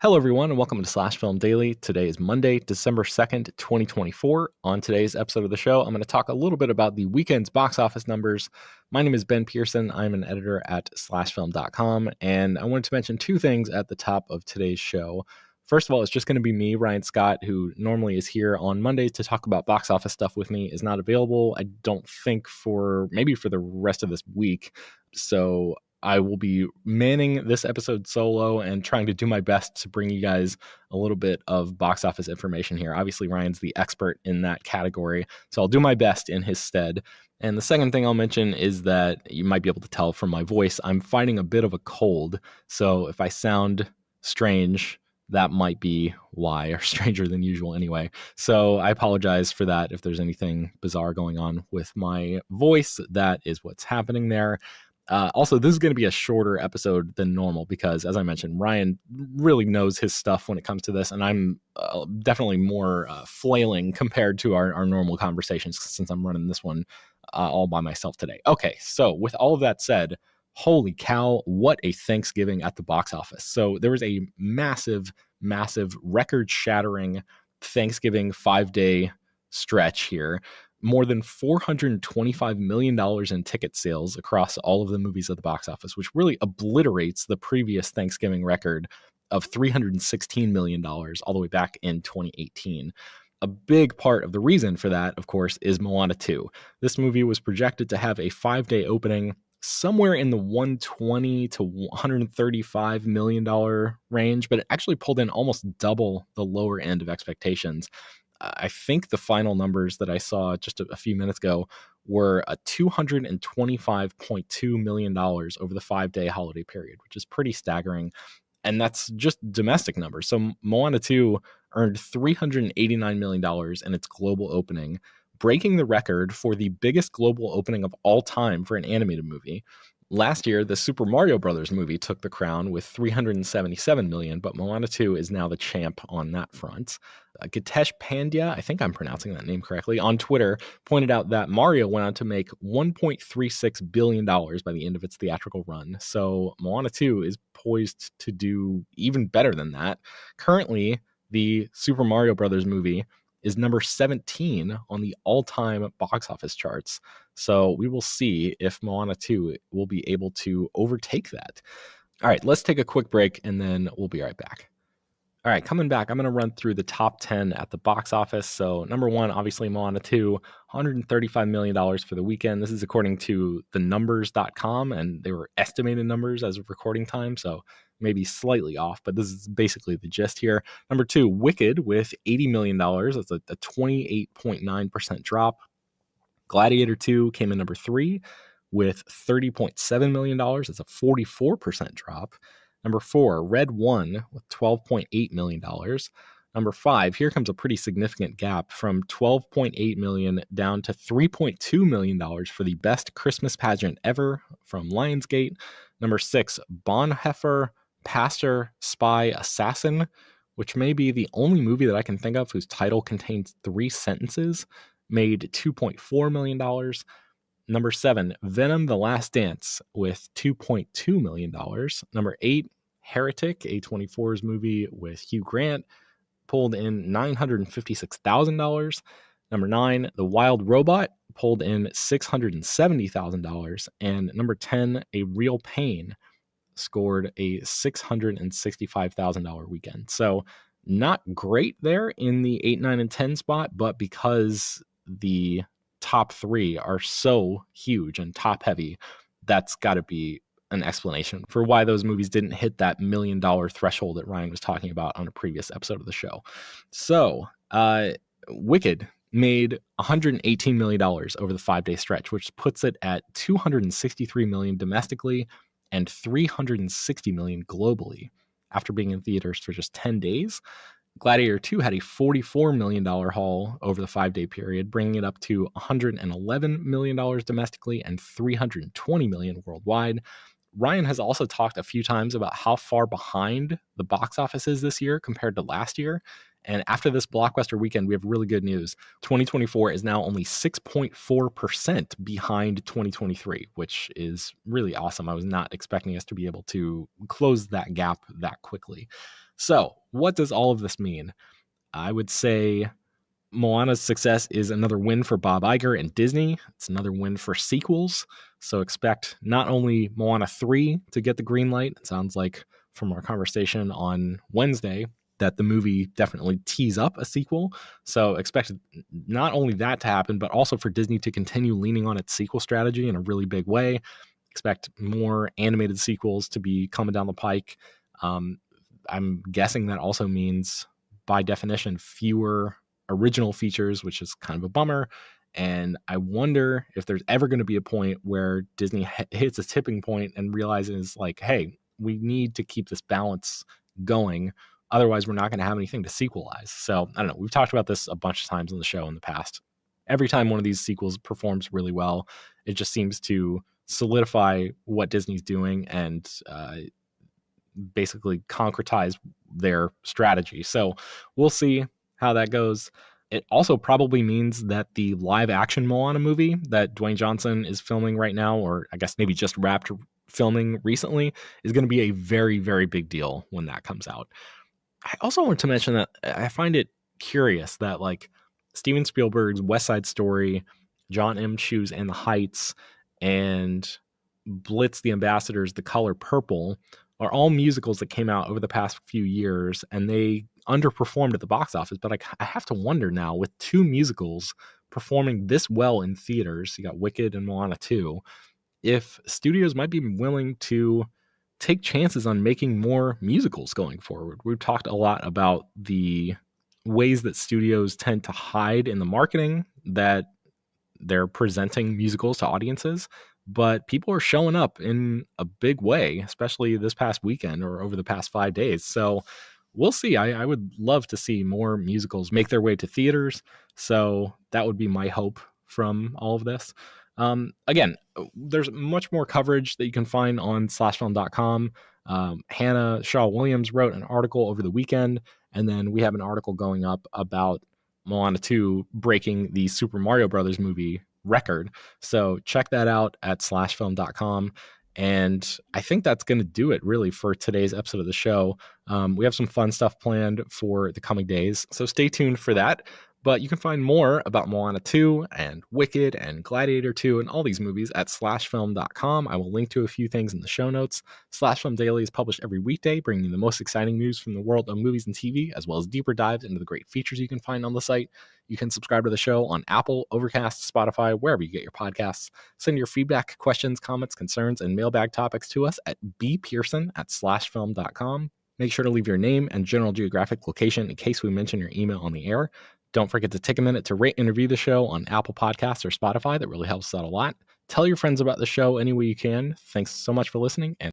Hello, everyone, and welcome to Slash Film Daily. Today is Monday, December 2nd, 2024. On today's episode of the show, I'm going to talk a little bit about the weekend's box office numbers. My name is Ben Pearson. I'm an editor at slashfilm.com, and I wanted to mention two things at the top of today's show. First of all, it's just going to be me, Ryan Scott, who normally is here on Mondays to talk about box office stuff with me, is not available, I don't think, for the rest of this week. So I will be manning this episode solo and trying to do my best to bring you guys a little bit of box office information here. Obviously, Ryan's the expert in that category, so I'll do my best in his stead. And the second thing I'll mention is that you might be able to tell from my voice, I'm fighting a bit of a cold. So if I sound strange, that might be why, or stranger than usual anyway. So I apologize for that. If there's anything bizarre going on with my voice, that is what's happening there. Also, this is going to be a shorter episode than normal because, as I mentioned, Ryan really knows his stuff when it comes to this, and I'm definitely more flailing compared to our normal conversations since I'm running this one all by myself today. Okay, so with all of that said, holy cow, what a Thanksgiving at the box office. So there was a massive, record-shattering Thanksgiving 5-day stretch here. More than $425 million in ticket sales across all of the movies at the box office, which really obliterates the previous Thanksgiving record of $316 million all the way back in 2018. A big part of the reason for that, of course, is Moana 2. This movie was projected to have a 5-day opening somewhere in the $120 to $135 million range, but it actually pulled in almost double the lower end of expectations. I think the final numbers that I saw just a few minutes ago were a $225.2 million over the 5-day holiday period, which is pretty staggering. And that's just domestic numbers. So Moana 2 earned $389 million in its global opening, breaking the record for the biggest global opening of all time for an animated movie. Last year, the Super Mario Brothers movie took the crown with $377 million, but Moana 2 is now the champ on that front. Gitesh Pandya, I think I'm pronouncing that name correctly, on Twitter pointed out that Mario went on to make $1.36 billion by the end of its theatrical run. So Moana 2 is poised to do even better than that. Currently, the Super Mario Brothers movie is number 17 on the all-time box office charts. So we will see if Moana 2 will be able to overtake that. All right, let's take a quick break and then we'll be right back. All right, coming back, I'm going to run through the top 10 at the box office. So number one, obviously Moana 2, $135 million for the weekend. This is according to thenumbers.com, and they were estimated numbers as of recording time, so maybe slightly off, but this is basically the gist here. Number two, Wicked with $80 million. That's a 28.9% drop. Gladiator 2 came in number three with $30.7 million. That's a 44% drop. Number four, Red 1 with $12.8 million. Number five, here comes a pretty significant gap from $12.8 million down to $3.2 million for the best Christmas pageant ever from Lionsgate. Number six, Bonhoeffer, Pastor, Spy, Assassin, which may be the only movie that I can think of whose title contains 3 sentences, made $2.4 million. Number seven, Venom: The Last Dance with $2.2 million. Number eight, Heretic, A24's movie with Hugh Grant, pulled in $956,000. Number nine, The Wild Robot, pulled in $670,000. And number 10, A Real Pain, scored a $665,000 weekend. So not great there in the 8, 9, and 10 spot, but because the top three are so huge and top heavy, that's got to be an explanation for why those movies didn't hit that $1 million threshold that Ryan was talking about on a previous episode of the show. So Wicked made $118 million over the 5-day stretch, which puts it at $263 million domestically and $360 million globally after being in theaters for just 10 days. Gladiator 2 had a $44 million haul over the 5-day period, bringing it up to $111 million domestically and $320 million worldwide. Ryan has also talked a few times about how far behind the box office is this year compared to last year. And after this blockbuster weekend, we have really good news. 2024 is now only 6.4% behind 2023, which is really awesome. I was not expecting us to be able to close that gap that quickly. So what does all of this mean? I would say Moana's success is another win for Bob Iger and Disney. It's another win for sequels. So expect not only Moana 3 to get the green light, it sounds like from our conversation on Wednesday that the movie definitely tees up a sequel. So expect not only that to happen, but also for Disney to continue leaning on its sequel strategy in a really big way. Expect more animated sequels to be coming down the pike. I'm guessing that also means, by definition, fewer original features, which is kind of a bummer. And I wonder if there's ever going to be a point where Disney hits a tipping point and realizes, like, hey, we need to keep this balance going. Otherwise, we're not going to have anything to sequelize. So I don't know. We've talked about this a bunch of times on the show in the past. Every time one of these sequels performs really well, it just seems to solidify what Disney's doing and basically concretize their strategy. So we'll see how that goes. It also probably means that the live action Moana movie that Dwayne Johnson is filming right now, or I guess maybe just wrapped filming recently, is going to be a very, very big deal when that comes out. I also want to mention that I find it curious that, like, Steven Spielberg's West Side Story, John M. Chu's In the Heights, and Blitz the Ambassadors, The Color Purple, are all musicals that came out over the past few years, and they underperformed at the box office. But I have to wonder now, with two musicals performing this well in theaters, you got Wicked and Moana 2, if studios might be willing to take chances on making more musicals going forward. We've talked a lot about the ways that studios tend to hide in the marketing that they're presenting musicals to audiences, but people are showing up in a big way, especially this past weekend or over the past 5 days. So we'll see. I would love to see more musicals make their way to theaters. So that would be my hope from all of this. Again, there's much more coverage that you can find on slashfilm.com. Hannah Shaw Williams wrote an article over the weekend, and then we have an article going up about Moana 2 breaking the Super Mario Brothers movie record. So check that out at slashfilm.com. And I think that's going to do it really for today's episode of the show. We have some fun stuff planned for the coming days, so stay tuned for that. But you can find more about Moana 2 and Wicked and Gladiator 2 and all these movies at slashfilm.com. I will link to a few things in the show notes. Slash Film Daily is published every weekday, bringing you the most exciting news from the world of movies and TV, as well as deeper dives into the great features you can find on the site. You can subscribe to the show on Apple, Overcast, Spotify, wherever you get your podcasts. Send your feedback, questions, comments, concerns, and mailbag topics to us at bpearson@slashfilm.com. Make sure to leave your name and general geographic location in case we mention your email on the air. Don't forget to take a minute to rate and review the show on Apple Podcasts or Spotify. That really helps us out a lot. Tell your friends about the show any way you can. Thanks so much for listening, and